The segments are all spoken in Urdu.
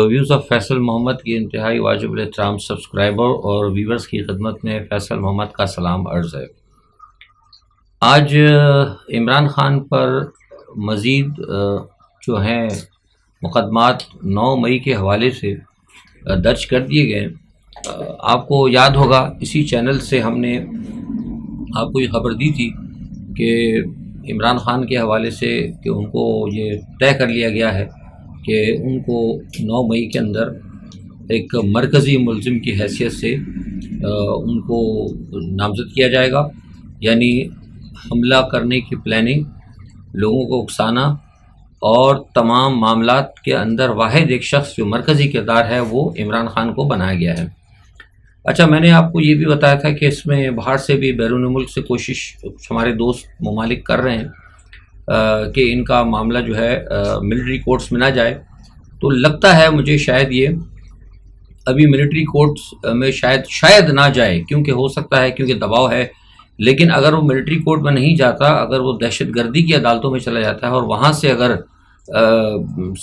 ویوز آف فیصل محمد کی انتہائی واجب الاحترام سبسکرائبر اور ویورز کی خدمت میں فیصل محمد کا سلام عرض ہے۔ آج عمران خان پر مزید جو ہیں مقدمات 9 مئی کے حوالے سے درج کر دیے گئے۔ آپ کو یاد ہوگا اسی چینل سے ہم نے آپ کو یہ خبر دی تھی کہ عمران خان کے حوالے سے کہ ان کو یہ طے کر لیا گیا ہے کہ ان کو 9 مئی کے اندر ایک مرکزی ملزم کی حیثیت سے ان کو نامزد کیا جائے گا، یعنی حملہ کرنے کی پلاننگ، لوگوں کو اکسانا اور تمام معاملات کے اندر واحد ایک شخص جو مرکزی کردار ہے وہ عمران خان کو بنایا گیا ہے۔ اچھا، میں نے آپ کو یہ بھی بتایا تھا کہ اس میں باہر سے بھی بیرون ملک سے کوشش ہمارے دوست ممالک کر رہے ہیں کہ ان کا معاملہ جو ہے ملٹری کورٹس میں نہ جائے، تو لگتا ہے مجھے شاید یہ ابھی ملٹری کورٹس میں شاید نہ جائے، کیونکہ ہو سکتا ہے کیونکہ دباؤ ہے، لیکن اگر وہ ملٹری کورٹ میں نہیں جاتا، اگر وہ دہشت گردی کی عدالتوں میں چلا جاتا ہے اور وہاں سے اگر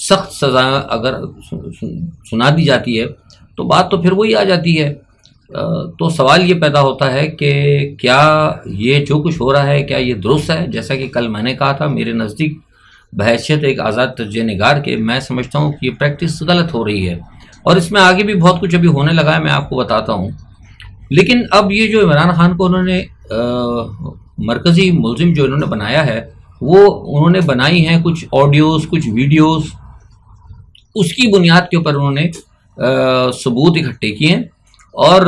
سخت سزا اگر سنا دی جاتی ہے تو بات تو پھر وہی آ جاتی ہے۔ تو سوال یہ پیدا ہوتا ہے کہ کیا یہ جو کچھ ہو رہا ہے کیا یہ درست ہے؟ جیسا کہ کل میں نے کہا تھا، میرے نزدیک بحیثیت ایک آزاد تجزیہ نگار کے میں سمجھتا ہوں کہ یہ پریکٹس غلط ہو رہی ہے، اور اس میں آگے بھی بہت کچھ ابھی ہونے لگا ہے، میں آپ کو بتاتا ہوں۔ لیکن اب یہ جو عمران خان کو انہوں نے مرکزی ملزم جو انہوں نے بنایا ہے، وہ انہوں نے بنائی ہیں کچھ آڈیوز، کچھ ویڈیوز، اس کی بنیاد کے اوپر انہوں نے ثبوت اکٹھے کیے ہیں، اور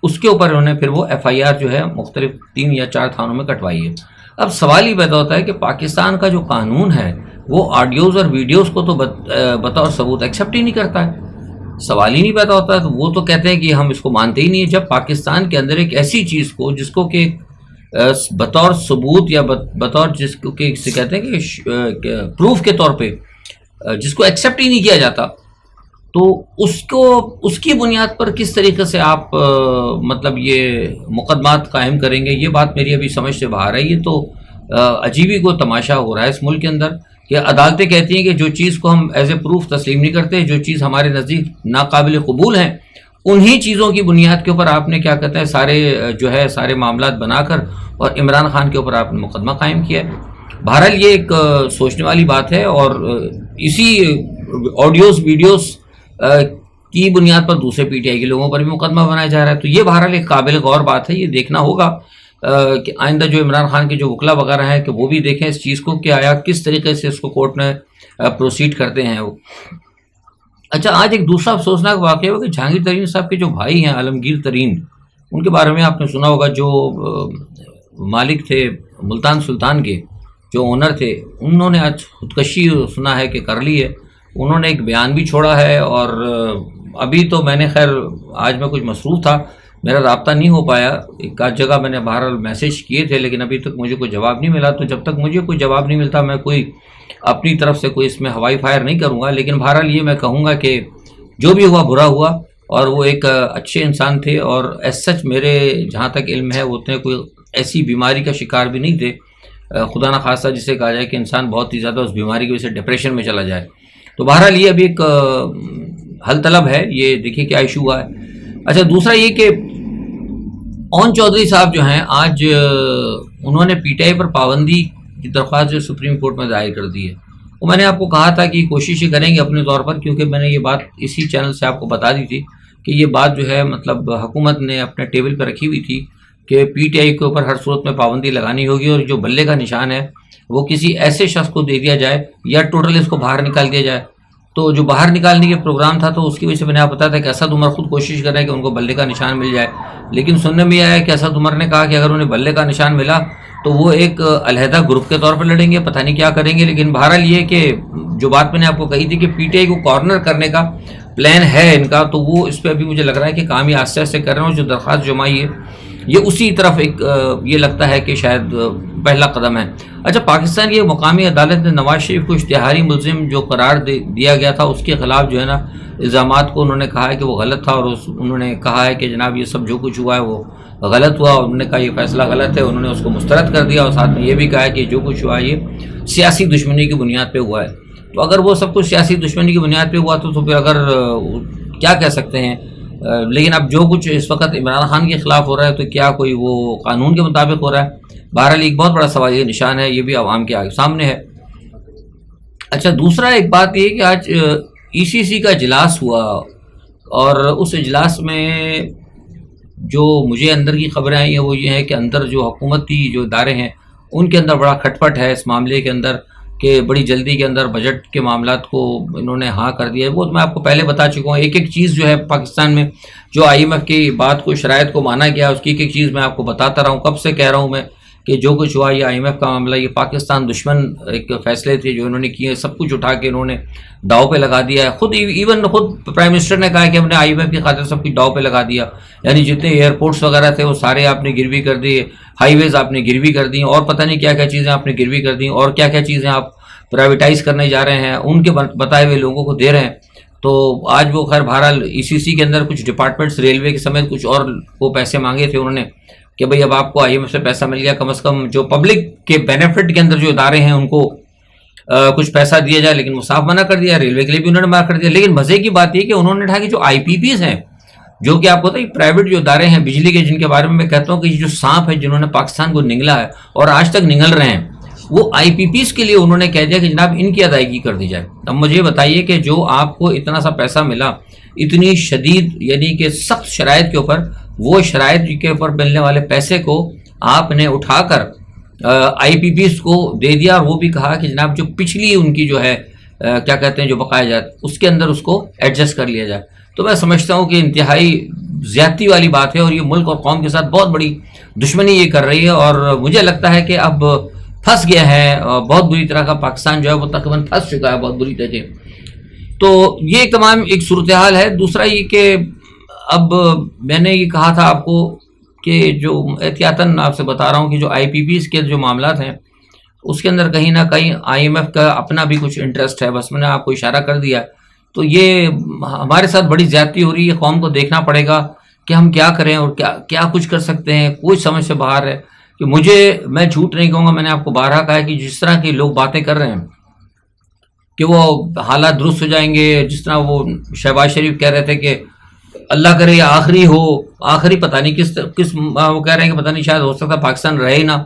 اس کے اوپر انہوں نے پھر وہ ایف آئی آر جو ہے مختلف 3 یا 4 تھانوں میں کٹوائی ہے۔ اب سوال یہ پیدا ہوتا ہے کہ پاکستان کا جو قانون ہے وہ آڈیوز اور ویڈیوز کو تو بطور ثبوت ایکسیپٹ ہی نہیں کرتا ہے، سوال ہی نہیں پیدا ہوتا ہے، تو وہ تو کہتے ہیں کہ ہم اس کو مانتے ہی نہیں ہیں۔ جب پاکستان کے اندر ایک ایسی چیز کو جس کو کہ بطور ثبوت یا بطور جس کو کہ کہتے ہیں کہ پروف کے طور پہ جس کو ایکسیپٹ ہی نہیں کیا جاتا، تو اس کی بنیاد پر کس طریقے سے آپ مطلب یہ مقدمات قائم کریں گے؟ یہ بات میری ابھی سمجھ سے باہر ہے۔ یہ تو عجیبی کو تماشا ہو رہا ہے اس ملک کے اندر کہ عدالتیں کہتی ہیں کہ جو چیز کو ہم ایز اے پروف تسلیم نہیں کرتے، جو چیز ہمارے نزدیک ناقابل قبول ہیں، انہی چیزوں کی بنیاد کے اوپر آپ نے کیا کہتے ہیں سارے معاملات بنا کر اور عمران خان کے اوپر آپ نے مقدمہ قائم کیا ہے۔ بہرحال یہ ایک سوچنے والی بات ہے، اور اسی آڈیوز ویڈیوز کی بنیاد پر دوسرے پی ٹی آئی کے لوگوں پر بھی مقدمہ بنایا جا رہا ہے، تو یہ بہرحال ایک قابل غور بات ہے۔ یہ دیکھنا ہوگا کہ آئندہ جو عمران خان کے جو وکلا وغیرہ ہیں کہ وہ بھی دیکھیں اس چیز کو کہ آیا کس طریقے سے اس کو کورٹ میں پروسیڈ کرتے ہیں وہ۔ اچھا، آج ایک دوسرا افسوسناک واقعہ ہوا کہ جہانگیر ترین صاحب کے جو بھائی ہیں عالمگیر ترین، ان کے بارے میں آپ نے سنا ہوگا، جو مالک تھے ملتان سلطان کے، جو اونر تھے، انہوں نے آج خودکشی سنا ہے کہ کر لی ہے۔ انہوں نے ایک بیان بھی چھوڑا ہے، اور ابھی تو میں نے خیر آج میں کچھ مصروف تھا، میرا رابطہ نہیں ہو پایا، ایک آدھ جگہ میں نے بہرحال میسیج کیے تھے، لیکن ابھی تک مجھے کوئی جواب نہیں ملا۔ تو جب تک مجھے کوئی جواب نہیں ملتا میں کوئی اپنی طرف سے کوئی اس میں ہوائی فائر نہیں کروں گا، لیکن بہرحال یہ میں کہوں گا کہ جو بھی ہوا برا ہوا، اور وہ ایک اچھے انسان تھے، اور ایز سچ میرے جہاں تک علم ہے وہ اتنے کوئی ایسی بیماری کا شکار بھی نہیں تھے، خدا نہ خواستہ جسے کہا جائے کہ انسان بہت ہی زیادہ اس بیماری کی وجہ سے ڈپریشن میں چلا جائے۔ تو بہرحال یہ ابھی ایک حل طلب ہے، یہ دیکھیے کیا ایشو ہوا ہے۔ اچھا، دوسرا یہ کہ اون چودھری صاحب جو ہیں، آج انہوں نے پی ٹی آئی پر پابندی کی درخواست جو سپریم کورٹ میں دائر کر دی ہے، وہ میں نے آپ کو کہا تھا کہ کوشش کریں گے اپنے طور پر، کیونکہ میں نے یہ بات اسی چینل سے آپ کو بتا دی تھی کہ یہ بات جو ہے مطلب حکومت نے اپنے ٹیبل پہ رکھی ہوئی تھی کہ پی ٹی آئی کے اوپر ہر صورت میں پابندی لگانی ہوگی، اور جو بلے کا نشان ہے وہ کسی ایسے شخص کو دے دیا جائے یا ٹوٹل اس کو باہر نکال دیا جائے۔ تو جو باہر نکالنے کے پروگرام تھا تو اس کی وجہ سے میں نے آپ بتایا تھا کہ اسد عمر خود کوشش کر رہے ہیں کہ ان کو بلے کا نشان مل جائے، لیکن سننے میں آیا کہ اسد عمر نے کہا کہ اگر انہیں بلے کا نشان ملا تو وہ ایک علیحدہ گروپ کے طور پر لڑیں گے، پتہ نہیں کیا کریں گے۔ لیکن بہرحال یہ کہ جو بات میں نے آپ کو کہی تھی کہ پی ٹی آئی کو کارنر کرنے کا پلان ہے ان کا، تو وہ اس پہ ابھی مجھے لگ رہا ہے کہ کام یہ آہستہ آہستہ کر رہے ہیں، اور جو درخواست جمائی ہے یہ اسی طرف ایک یہ لگتا ہے کہ شاید پہلا قدم ہے۔ اچھا، پاکستان کی مقامی عدالت نے نواز شریف کو اشتہاری ملزم جو قرار دیا گیا تھا اس کے خلاف جو ہے نا الزامات کو انہوں نے کہا ہے کہ وہ غلط تھا، اور انہوں نے کہا ہے کہ جناب یہ سب جو کچھ ہوا ہے وہ غلط ہوا، اور انہوں نے کہا یہ فیصلہ غلط ہے، انہوں نے اس کو مسترد کر دیا، اور ساتھ میں یہ بھی کہا ہے کہ جو کچھ ہوا یہ سیاسی دشمنی کی بنیاد پہ ہوا ہے۔ تو اگر وہ سب کچھ سیاسی دشمنی کی بنیاد پہ ہوا تو پھر اگر کیا کہہ سکتے ہیں. لیکن اب جو کچھ اس وقت عمران خان کے خلاف ہو رہا ہے تو کیا کوئی وہ قانون کے مطابق ہو رہا ہے؟ بہرحال ایک بہت بڑا سوال یہ نشان ہے، یہ بھی عوام کے سامنے ہے. اچھا، دوسرا ایک بات یہ کہ آج ECC کا اجلاس ہوا، اور اس اجلاس میں جو مجھے اندر کی خبریں آئی ہیں وہ یہ ہے کہ اندر جو حکومتی جو ادارے ہیں ان کے اندر بڑا کھٹپٹ ہے اس معاملے کے اندر، کہ بڑی جلدی کے اندر بجٹ کے معاملات کو انہوں نے ہاں کر دیا ہے. وہ تو میں آپ کو پہلے بتا چکا ہوں. ایک ایک چیز جو ہے پاکستان میں جو IMF کی بات کو، شرائط کو مانا گیا، اس کی ایک ایک چیز میں آپ کو بتاتا رہا ہوں. کب سے کہہ رہا ہوں میں کہ جو کچھ ہوا یہ IMF کا معاملہ، یہ پاکستان دشمن ایک فیصلے تھے جو انہوں نے کیے، سب کچھ اٹھا کے انہوں نے داؤ پہ لگا دیا ہے. خود پرائم منسٹر نے کہا کہ ہم نے IMF کی خاطر سب کچھ داؤ پہ لگا دیا. یعنی جتنے ایئرپورٹس وغیرہ تھے وہ سارے آپ نے گروی کر دیے، ہائی ویز آپ نے گروی کر دی، اور پتہ نہیں کیا کیا چیزیں آپ نے گروی کر دی، اور کیا کیا چیزیں آپ پرائیویٹائز کرنے جا رہے ہیں، ان کے بتائے ہوئے لوگوں کو دے رہے ہیں. تو آج وہ خیر بہرحال ECC کے اندر کچھ ڈپارٹمنٹس، ریلوے کے سمیت کچھ اور کو پیسے مانگے تھے انہوں نے کہ بھئی اب آپ کو IMF سے پیسہ مل گیا، کم از کم جو پبلک کے بینیفٹ کے اندر جو ادارے ہیں ان کو کچھ پیسہ دیا جائے. لیکن وہ صاف منع کر دیا. ریلوے کے لیے بھی انہوں نے منع کر دیا. لیکن مزے کی بات یہ کہ انہوں نے کہا کہ جو IPPs ہیں، جو کہ آپ کو پتہ ہے پرائیویٹ جو ادارے ہیں بجلی کے، جن کے بارے میں کہتا ہوں کہ یہ جو سانپ ہے جنہوں نے پاکستان کو نگلا ہے اور آج تک نگل رہے ہیں، وہ IPPs کے لیے انہوں نے کہہ دیا کہ جناب ان کی ادائیگی کر دی جائے. اب مجھے بتائیے کہ جو آپ کو اتنا سا پیسہ ملا اتنی شدید یعنی کہ سخت شرائط کے اوپر، وہ شرائط کے اوپر ملنے والے پیسے کو آپ نے اٹھا کر IPPs کو دے دیا، اور وہ بھی کہا کہ جناب جو پچھلی ان کی جو ہے کیا کہتے ہیں جو بقایا جات اس کے اندر اس کو ایڈجسٹ کر لیا جائے. تو میں سمجھتا ہوں کہ انتہائی زیادتی والی بات ہے، اور یہ ملک اور قوم کے ساتھ بہت بڑی دشمنی یہ کر رہی ہے. اور مجھے لگتا ہے کہ اب پھنس گیا ہے بہت بری طرح کا پاکستان جو ہے وہ تقریباً پھنس چکا ہے بہت بری طرح سے. تو یہ ایک تمام ایک صورتحال ہے. دوسرا یہ کہ اب میں نے یہ کہا تھا آپ کو کہ جو احتیاطاً آپ سے بتا رہا ہوں کہ جو IPPs کے جو معاملات ہیں اس کے اندر کہیں نہ کہیں IMF کا اپنا بھی کچھ انٹرسٹ ہے. بس میں نے آپ کو اشارہ کر دیا. تو یہ ہمارے ساتھ بڑی زیادتی ہو رہی ہے. قوم کو دیکھنا پڑے گا کہ ہم کیا کریں اور کیا کچھ کر سکتے ہیں. کوئی سمجھ سے باہر ہے. کہ میں جھوٹ نہیں کہوں گا، میں نے آپ کو بارہا کہا ہے کہ جس طرح کے لوگ باتیں کر رہے ہیں کہ وہ حالات درست ہو جائیں گے، جس طرح وہ شہباز شریف کہہ رہے تھے کہ اللہ کرے یہ آخری ہو، آخری پتہ نہیں کس وہ کہہ رہے ہیں کہ پتہ نہیں شاید ہو سکتا پاکستان رہے ہی نہ،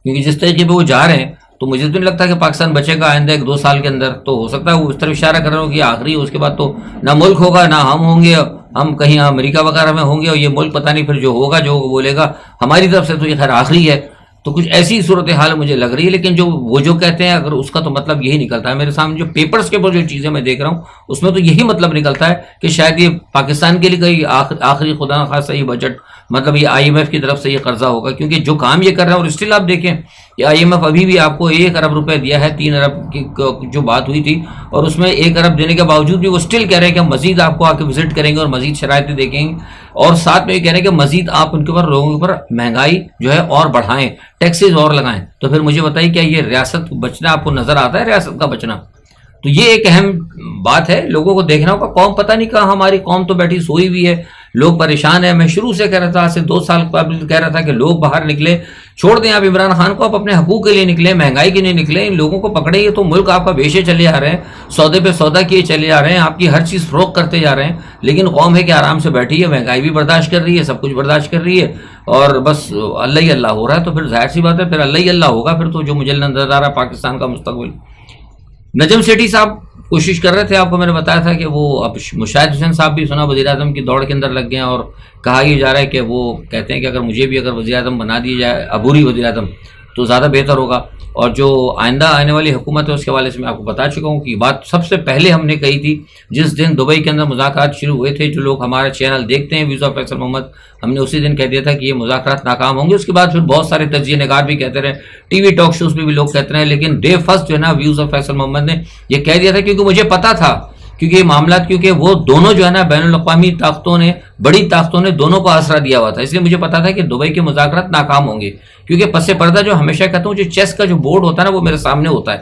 کیونکہ جس طریقے پہ وہ جا رہے ہیں تو مجھے تو نہیں لگتا کہ پاکستان بچے گا آئندہ 1-2 سال کے اندر. تو ہو سکتا ہے وہ اس طرف اشارہ کر رہے ہو کہ آخری ہو، اس کے بعد تو نہ ملک ہوگا نہ ہم ہوں گے، ہم کہیں امریکہ وغیرہ میں ہوں گے، اور یہ ملک پتہ نہیں پھر جو ہوگا جو بولے گا ہماری طرف سے تو یہ خیر آخری ہے. تو کچھ ایسی صورتحال مجھے لگ رہی ہے. لیکن جو کہتے ہیں اگر اس کا تو مطلب یہی نکلتا ہے. میرے سامنے جو پیپرز کے اوپر جو چیزیں میں دیکھ رہا ہوں اس میں تو یہی مطلب نکلتا ہے کہ شاید یہ پاکستان کے لیے کوئی آخری خدا نخواستہ یہ بجٹ، مطلب یہ IMF کی طرف سے یہ قرضہ ہوگا. کیونکہ جو کام یہ کر رہا ہے، اور اسٹل آپ دیکھیں کہ IMF ابھی بھی آپ کو 1 ارب روپے دیا ہے. 3 ارب کی جو بات ہوئی تھی، اور اس میں 1 ارب دینے کے باوجود بھی وہ اسٹل کہہ رہے ہیں کہ ہم مزید آپ کو آ کے وزٹ کریں گے اور مزید شرائطیں دیکھیں گے، اور ساتھ میں یہ کہہ رہے ہیں کہ مزید آپ ان کے اوپر لوگوں کے اوپر مہنگائی جو ہے اور بڑھائیں، ٹیکسز اور لگائیں. تو پھر مجھے بتائیے کیا یہ ریاست بچنا آپ کو نظر آتا ہے؟ ریاست کا بچنا تو یہ ایک اہم بات ہے. لوگوں کو دیکھنا ہوگا. قوم پتہ نہیں کہاں، ہماری قوم تو بیٹھی سوئی ہوئی ہے، لوگ پریشان ہیں. میں شروع سے کہہ رہا تھا، آج سے 2 سال قبل کہہ رہا تھا کہ لوگ باہر نکلے، چھوڑ دیں آپ عمران خان کو، آپ اپنے حقوق کے لیے نکلیں، مہنگائی کے لیے نکلیں. ان لوگوں کو پکڑے یہ تو ملک آپ کا بیچے چلے آ رہے ہیں، سودے پہ سودا کیے چلے جا رہے ہیں، آپ کی ہر چیز فروخت کرتے جا رہے ہیں. لیکن قوم ہے کہ آرام سے بیٹھی ہے، مہنگائی بھی برداشت کر رہی ہے، سب کچھ برداشت کر رہی ہے، اور بس اللہ ہی اللہ ہو رہا ہے. تو پھر ظاہر سی بات ہے پھر اللہ ہی اللہ ہوگا. پھر تو جو مجھے نظر آ رہا ہے پاکستان کا مستقبل. نجم سیٹھی صاحب کوشش کر رہے تھے، آپ کو میں نے بتایا تھا کہ وہ اب مشاہد حسین صاحب بھی سنا وزیر اعظم کی دوڑ کے اندر لگ گئے ہیں، اور کہا یہ جا رہا ہے کہ وہ کہتے ہیں کہ اگر مجھے بھی وزیر اعظم بنا دیا جائے، عبوری وزیر اعظم، تو زیادہ بہتر ہوگا. اور جو آئندہ آنے والی حکومت ہے اس کے حوالے سے میں آپ کو بتا چکا ہوں کہ یہ بات سب سے پہلے ہم نے کہی تھی جس دن دبئی کے اندر مذاکرات شروع ہوئے تھے. جو لوگ ہمارا چینل دیکھتے ہیں ویوز آف فیصل محمد، ہم نے اسی دن کہہ دیا تھا کہ یہ مذاکرات ناکام ہوں گے. اس کے بعد پھر بہت سارے تجزیہ نگار بھی کہتے رہے، ٹی وی ٹاک شوز پہ بھی لوگ کہتے رہے، لیکن ڈے فرسٹ جو ہے نا ویوز آف فیصل محمد نے یہ کہہ دیا تھا، کیونکہ مجھے پتا تھا، کیونکہ یہ معاملات، کیونکہ وہ دونوں جو ہے نا بین الاقوامی طاقتوں نے، بڑی طاقتوں نے دونوں کو آسرا دیا ہوا تھا. اس لیے مجھے پتا تھا کہ دبئی کے مذاکرات ناکام ہوں گے، کیونکہ پس پردہ جو ہمیشہ کہتا ہوں جو چیس کا جو بورڈ ہوتا ہے نا وہ میرے سامنے ہوتا ہے.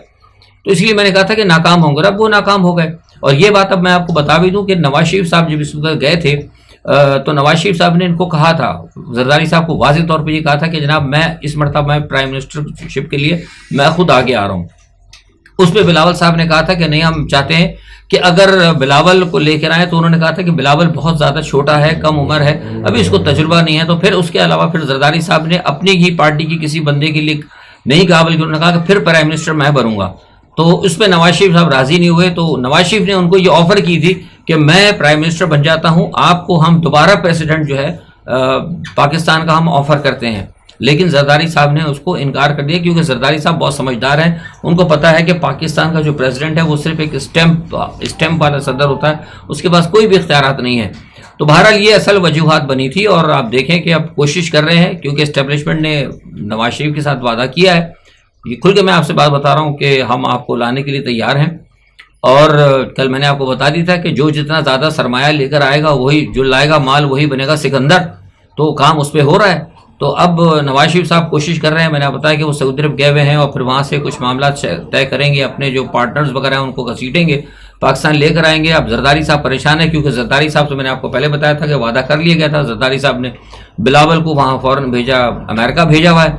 تو اس لیے میں نے کہا تھا کہ ناکام ہوں گے. اب وہ ناکام ہو گئے. اور یہ بات اب میں آپ کو بتا بھی دوں کہ نواز شریف صاحب جب اس وقت گئے تھے تو نواز شریف صاحب نے ان کو کہا تھا، زرداری صاحب کو واضح طور پہ یہ کہا تھا کہ جناب میں اس مرتبہ میں پرائم منسٹر شپ کے لیے میں خود آگے آ رہا ہوں. اس پہ بلاول صاحب نے کہا تھا کہ نہیں ہم چاہتے ہیں کہ اگر بلاول کو لے کر آئے تو انہوں نے کہا تھا کہ بلاول بہت زیادہ چھوٹا ہے، کم عمر ہے، ابھی اس کو تجربہ نہیں ہے. تو پھر اس کے علاوہ پھر زرداری صاحب نے اپنی ہی پارٹی کی کسی بندے کے لیے نہیں کہا، بلکہ انہوں نے کہا کہ پھر پرائم منسٹر میں بنوں گا. تو اس پہ نواز شریف صاحب راضی نہیں ہوئے. تو نواز شریف نے ان کو یہ آفر کی تھی کہ میں پرائم منسٹر بن جاتا ہوں، آپ کو ہم دوبارہ پریسیڈنٹ جو ہے پاکستان کا ہم آفر کرتے ہیں. لیکن زرداری صاحب نے اس کو انکار کر دیا، کیونکہ زرداری صاحب بہت سمجھدار ہیں، ان کو پتہ ہے کہ پاکستان کا جو پریزیڈنٹ ہے وہ صرف ایک اسٹیمپ والا صدر ہوتا ہے، اس کے پاس کوئی بھی اختیارات نہیں ہے. تو بہرحال یہ اصل وجوہات بنی تھی، اور آپ دیکھیں کہ اب کوشش کر رہے ہیں، کیونکہ اسٹیبلشمنٹ نے نواز شریف کے ساتھ وعدہ کیا ہے. یہ کھل کے میں آپ سے بات بتا رہا ہوں کہ ہم آپ کو لانے کے لیے تیار ہیں. اور کل میں نے آپ کو بتا دی تھا کہ جو جتنا زیادہ سرمایہ لے کر آئے گا وہی، جو لائے گا مال وہی بنے گا سکندر. تو کام اس پہ ہو رہا ہے. تو اب نواز شریف صاحب کوشش کر رہے ہیں، میں نے بتایا کہ وہ سعودی عرب گئے ہوئے ہیں، اور پھر وہاں سے کچھ معاملات طے کریں گے، اپنے جو پارٹنرز وغیرہ ہیں ان کو گھسیٹیں گے، پاکستان لے کر آئیں گے. اب زرداری صاحب پریشان ہیں، کیونکہ زرداری صاحب سے میں نے آپ کو پہلے بتایا تھا کہ وعدہ کر لیا گیا تھا. زرداری صاحب نے بلاول کو وہاں فوراً بھیجا، امریکہ بھیجا ہوا ہے،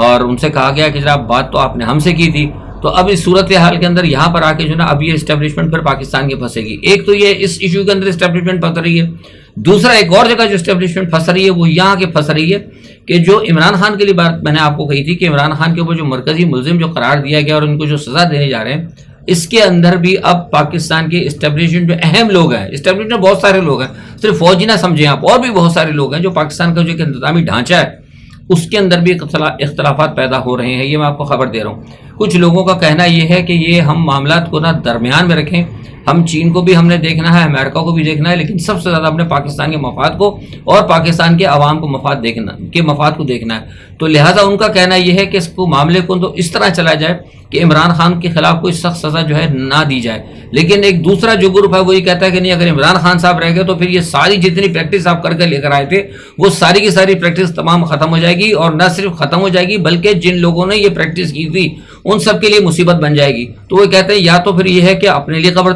اور ان سے کہا گیا کہ جناب بات تو آپ نے ہم سے کی تھی. تو اب اس صورتحال کے اندر یہاں پر آ کے جو نا اب یہ اسٹیبلشمنٹ پھر پاکستان کے پھنسے گی. ایک تو یہ اس ایشو کے اندر اسٹیبلشمنٹ پھنس رہی ہے، دوسرا ایک اور جگہ جو اسٹیبلشمنٹ پھنس رہی ہے وہ یہاں کے پھنس رہی ہے کہ جو عمران خان کے لیے بات میں نے آپ کو کہی تھی کہ عمران خان کے اوپر جو مرکزی ملزم جو قرار دیا گیا اور ان کو جو سزا دینے جا رہے ہیں، اس کے اندر بھی اب پاکستان کے اسٹیبلشمنٹ جو اہم لوگ ہیں، اسٹیبلشمنٹ بہت سارے لوگ ہیں، صرف فوجی نہ سمجھیں آپ، اور بھی بہت سارے لوگ ہیں جو پاکستان کا جو ایک انتظامی ڈھانچہ ہے اس کے اندر بھی اختلافات پیدا ہو رہے ہیں. یہ میں آپ کو خبر دے رہا ہوں. کچھ لوگوں کا کہنا یہ ہے کہ یہ ہم معاملات کو نہ درمیان میں رکھیں، ہم چین کو بھی ہم نے دیکھنا ہے، امریکہ کو بھی دیکھنا ہے، لیکن سب سے زیادہ اپنے پاکستان کے مفاد کو اور پاکستان کے عوام کو مفاد کو دیکھنا ہے. تو لہٰذا ان کا کہنا یہ ہے کہ اس کو معاملے کو تو اس طرح چلا جائے کہ عمران خان کے خلاف کوئی سخت سزا جو ہے نہ دی جائے. لیکن ایک دوسرا جو گروپ ہے وہ یہ کہتا ہے کہ نہیں، اگر عمران خان صاحب رہ گئے تو پھر یہ ساری جتنی پریکٹس آپ کر کے لے کر آئے تھے وہ ساری کی ساری پریکٹس تمام ختم ہو جائے گی، اور نہ صرف ختم ہو جائے گی بلکہ جن لوگوں نے یہ پریکٹس کی تھی ان سب کے لیے مصیبت بن جائے گی. تو وہ کہتے ہیں یا تو پھر یہ ہے کہ اپنے لیے قبر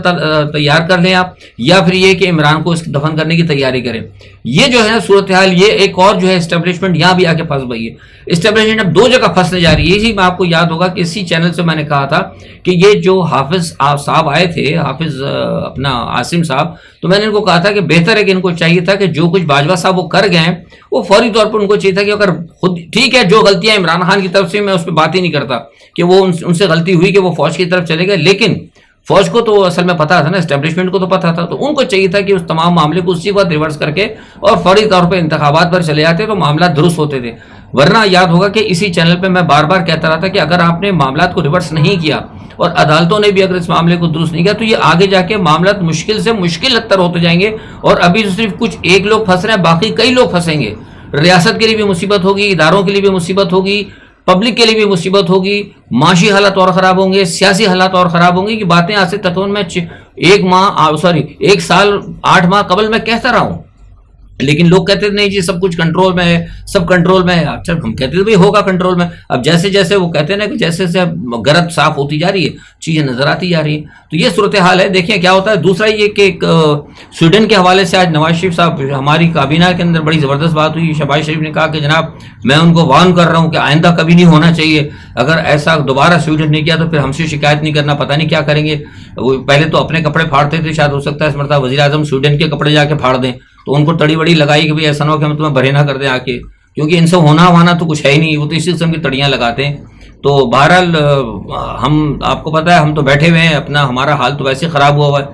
تیار کر لیں آپ، یا پھر یہ کہ عمران کو اس دفن کرنے کی تیاری کریں. یہ جو ہے صورتحال، یہ ایک اور جو ہے اسٹیبلشمنٹ یہاں بھی آ کے پھنس گئی ہے. اسٹیبلشمنٹ اب دو جگہ پھنسنے جا رہی ہے. اسی میں آپ کو یاد ہوگا کہ اسی چینل سے میں نے کہا تھا کہ یہ جو حافظ صاحب آئے تھے، حافظ اپنا عاصم صاحب، تو میں نے ان کو کہا تھا کہ بہتر ہے کہ ان کو چاہیے تھا کہ جو کچھ باجوہ صاحب وہ کر گئے ہیں وہ فوری طور پر ان کو چاہیے تھا کہ اگر خود ٹھیک ہے جو غلطیاں عمران خان کی طرف سے، میں اس پہ بات ہی نہیں کرتا کہ وہ ان سے غلطی ہوئی کہ وہ فوج کی طرف چلے گئے، لیکن فوج کو تو اصل میں پتا تھا نا، اسٹیبلشمنٹ کو تو پتا تھا، تو ان کو چاہیے تھا کہ اس تمام معاملے کو اسی وقت ریورس کر کے اور فوری طور پہ انتخابات پر چلے جاتے تو معاملات درست ہوتے تھے. ورنہ یاد ہوگا کہ اسی چینل پہ میں بار بار کہتا رہا تھا کہ اگر آپ نے معاملات کو ریورس نہیں کیا اور عدالتوں نے بھی اگر اس معاملے کو درست نہیں کیا تو یہ آگے جا کے معاملات مشکل سے مشکل تر ہوتے جائیں گے. اور ابھی تو صرف کچھ ایک لوگ پھنس رہے ہیں، باقی کئی لوگ پھنسیں گے. ریاست کے لیے بھی مصیبت ہوگی، اداروں کے لیے بھی مصیبت ہوگی، پبلک کے لیے بھی مصیبت ہوگی، معاشی حالات اور خراب ہوں گے، سیاسی حالات اور خراب ہوں گے. کہ باتیں آج سے تقریباً میں 1 سال 8 ماہ قبل میں کہتا رہا ہوں، لیکن لوگ کہتے تھے نہیں جی سب کچھ کنٹرول میں ہے، سب کنٹرول میں ہے. اچھا ہم کہتے تھے بھائی ہوگا کنٹرول میں. اب جیسے جیسے وہ کہتے ہیں نا کہ جیسے جیسے گرد صاف ہوتی جا رہی ہے، چیزیں نظر آتی جا رہی ہیں. تو یہ صورتحال ہے، دیکھیں کیا ہوتا ہے. دوسرا یہ کہ سویڈن کے حوالے سے آج نواز شریف صاحب، ہماری کابینہ کے اندر بڑی زبردست بات ہوئی. شہباز شریف نے کہا کہ جناب میں ان کو وارن کر رہا ہوں کہ آئندہ کبھی نہیں ہونا چاہیے، اگر ایسا دوبارہ سویڈن نے کیا تو پھر ہم سے شکایت نہیں کرنا، پتہ نہیں کیا کریں گے. وہ پہلے تو اپنے کپڑے پھاڑتے تھے، شاید ہو سکتا ہے اس مرتبہ وزیر اعظم سویڈن کے کپڑے جا کے پھاڑ دیں. تو ان کو تڑی وڑی لگائی کہ بھائی ایسا نہ ہو کہ ہم تمہیں بھرے نہ کر دیں آ کے، کیونکہ ان سے ہونا تو کچھ ہے ہی نہیں، وہ تو اسی قسم کی تڑیاں لگاتے ہیں. تو بہرحال ہم آپ کو پتہ ہے ہم تو بیٹھے ہوئے ہیں، اپنا ہمارا حال تو ویسے خراب ہوا ہوا ہے.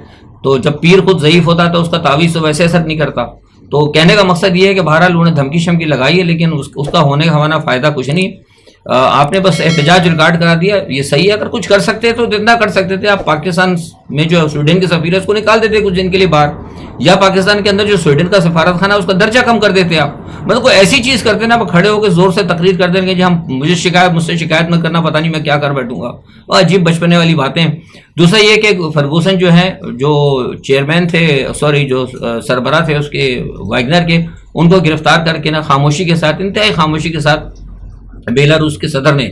تو جب پیر خود ضعیف ہوتا ہے تو اس کا تعویذ تو ویسے اثر نہیں کرتا. تو کہنے کا مقصد یہ ہے کہ بہرحال انہوں نے دھمکی شمکی لگائی ہے، لیکن اس کا ہونے کا ہمارا فائدہ کچھ نہیں. آپ نے بس احتجاج ریکارڈ کرا دیا، یہ صحیح ہے. اگر کچھ کر سکتے تو جتنا کر سکتے تھے آپ پاکستان میں جو سویڈن کے سفیر ہے اس کو نکال دیتے کچھ دن کے لیے باہر، یا پاکستان کے اندر جو سویڈن کا سفارت خانہ ہے اس کا درجہ کم کر دیتے آپ. مطلب کوئی ایسی چیز کرتے نا، آپ کھڑے ہو کے زور سے تقریر کر دیں گے جی مجھ سے شکایت مت کرنا، پتہ نہیں میں کیا کر بیٹھوں گا. اور عجیب بچپنے والی باتیں. دوسرا یہ کہ فرگوسن جو ہیں، جو چیئرمین تھے، جو سربراہ تھے اس کے ویگنر کے، ان کو گرفتار کر کے نا خاموشی کے ساتھ، انتہائی خاموشی کے ساتھ بیلاروس کے صدر نے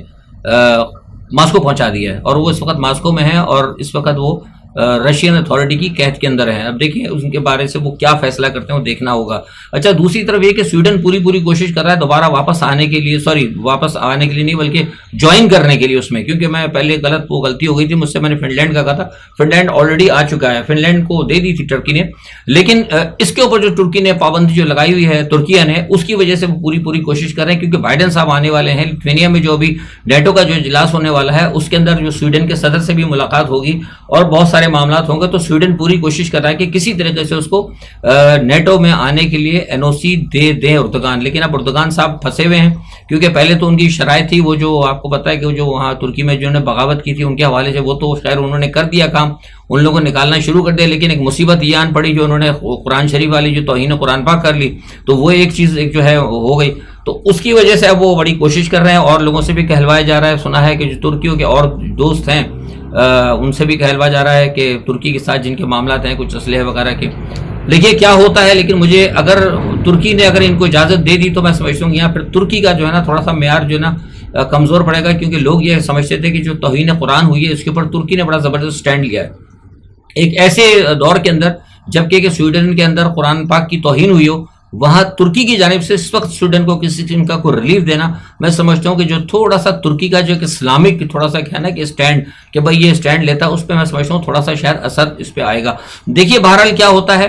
ماسکو پہنچا دیا ہے. اور وہ اس وقت ماسکو میں ہے اور اس وقت وہ رشین اتھارٹی کی قید کے اندر ہیں. اب دیکھیں ان کے بارے سے وہ کیا فیصلہ کرتے ہیں وہ دیکھنا ہوگا. اچھا دوسری طرف یہ کہ سویڈن پوری کوشش کر رہا ہے دوبارہ واپس آنے کے لیے، واپس آنے کے لیے نہیں بلکہ جوائن کرنے کے لیے اس میں، کیونکہ میں پہلے غلطی ہو گئی تھی مجھ سے، میں نے فن لینڈ کا کہا تھا. فن لینڈ آلریڈی آ چکا ہے، فن لینڈ کو دے دی تھی ٹرکی نے، لیکن اس کے اوپر جو ٹرکی نے پابندی جو لگائی ہوئی ہے ترکیہ نے، اس کی وجہ سے وہ پوری کوشش کر رہے ہیں. کیونکہ بائیڈن صاحب آنے والے ہیں لتھوینیا میں، جو ابھی نیٹو کا جو اجلاس ہونے والا ہے اس کے اندر جو سویڈن کے صدر سے بھی ملاقات ہوگی اور بہت سارے معاملات ہوں گے. تو سویڈن پوری کوشش کر رہا ہے کہ کسی طریقے سے اس کو نیٹو میں آنے کے لیے این او سی دے دیں اردگان. لیکن اب اردگان صاحب پھنسے ہوئے ہیں، کیونکہ پہلے تو ان کی شرائط تھی، وہ جو آپ کو پتا ہے کہ جو وہاں ترکی میں جو نے بغاوت کی تھی ان کے حوالے سے، وہ تو خیر انہوں نے کر دیا کام، ان لوگوں کو نکالنا شروع کر دیا. لیکن ایک مصیبت یہ آن پڑی جو انہوں نے قرآن شریف والی جو توہین قرآن پاک کر لی، تو وہ ایک چیز جو ہے ہو گئی. تو اس کی وجہ سے اب وہ بڑی کوشش کر رہے ہیں اور لوگوں سے بھی کہلوایا جا رہا ہے. سنا ہے کہ جو ترکیوں کے اور دوست ہیں ان سے بھی کہلوایا جا رہا ہے کہ ترکی کے ساتھ جن کے معاملات ہیں کچھ اسلحے وغیرہ کے، دیکھیے کیا ہوتا ہے. لیکن مجھے اگر ترکی نے اگر ان کو اجازت دے دی تو میں سمجھتا ہوں یہاں پھر ترکی کا جو ہے نا تھوڑا سا معیار جو ہے نا کمزور پڑے گا. کیونکہ لوگ یہ سمجھتے تھے کہ جو توہین قرآن ہوئی ہے اس کے اوپر ترکی نے بڑا زبردست سٹینڈ لیا ہے ایک ایسے دور کے اندر جبکہ کہ سویڈن کے اندر قرآن پاک کی توہین ہوئی ہو. وہاں ترکی کی جانب سے اس وقت سویڈن کو کسی قسم کا کوئی ریلیف دینا، میں سمجھتا ہوں کہ جو تھوڑا سا ترکی کا جو اسلامک تھوڑا سا کیا نا کہ اسٹینڈ، کہ بھائی یہ اسٹینڈ لیتا ہے، اس پہ میں سمجھتا ہوں تھوڑا سا شاید اثر اس پہ آئے گا. دیکھیے بہرحال کیا ہوتا ہے،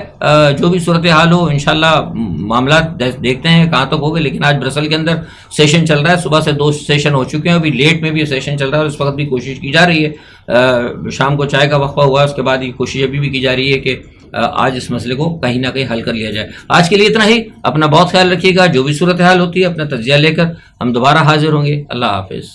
جو بھی صورتحال ہو انشاءاللہ معاملات دیکھتے ہیں کہاں تک ہوگے. لیکن آج برسل کے اندر سیشن چل رہا ہے، صبح سے 2 سیشن ہو چکے ہیں، ابھی لیٹ میں بھی سیشن چل رہا ہے اور اس وقت بھی کوشش کی جا رہی ہے. شام کو چائے کا وقفہ ہوا، اس کے بعد یہ کوشش ابھی بھی کی جا رہی ہے کہ آج اس مسئلے کو کہیں نہ کہیں حل کر لیا جائے. آج کے لیے اتنا ہی. اپنا بہت خیال رکھیے گا. جو بھی صورتحال ہوتی ہے اپنا تجزیہ لے کر ہم دوبارہ حاضر ہوں گے. اللہ حافظ.